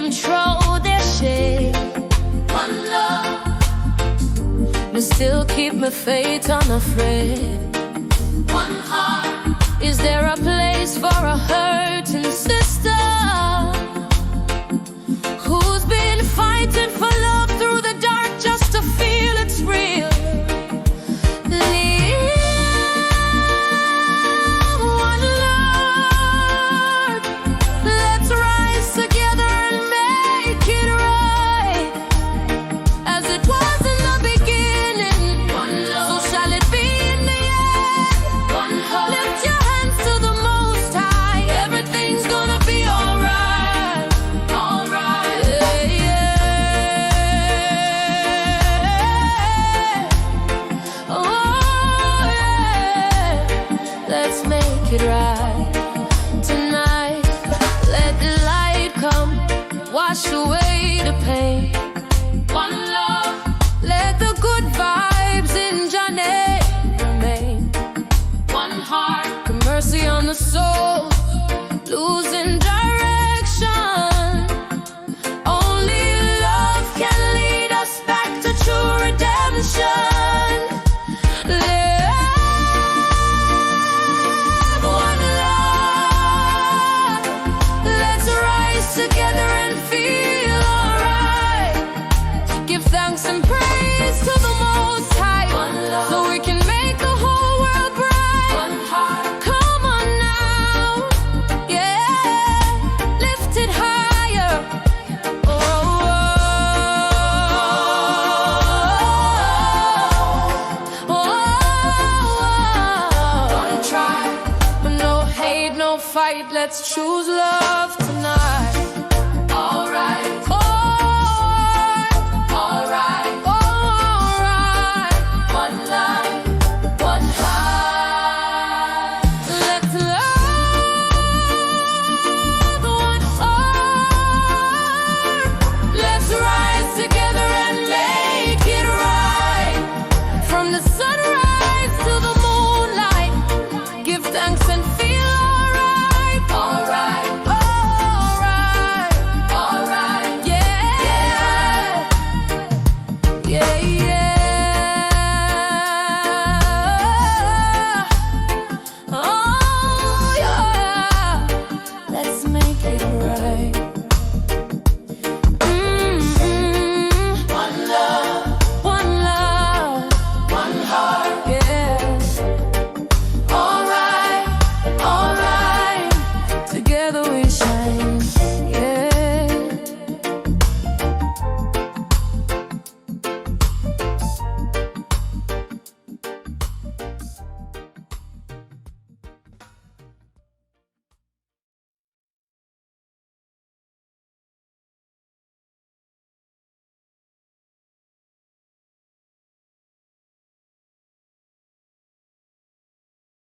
control their shade. One love, but still keep my faith unafraid. One heart, is there a place for a hurting sister who's been fighting for love through the dark just to feel it's real? Wash away the pain. One love, let the good vibes in your name remain. One heart, mercy on the soul, losing direction. Only love can lead us back to true redemption. Together and feel alright. Give thanks and praise to the Most High, so we can make the whole world bright. One heart, come on now, yeah, lift it higher. Oh, oh, oh, oh. Don't try, but no hate, no fight. Let's choose love tonight.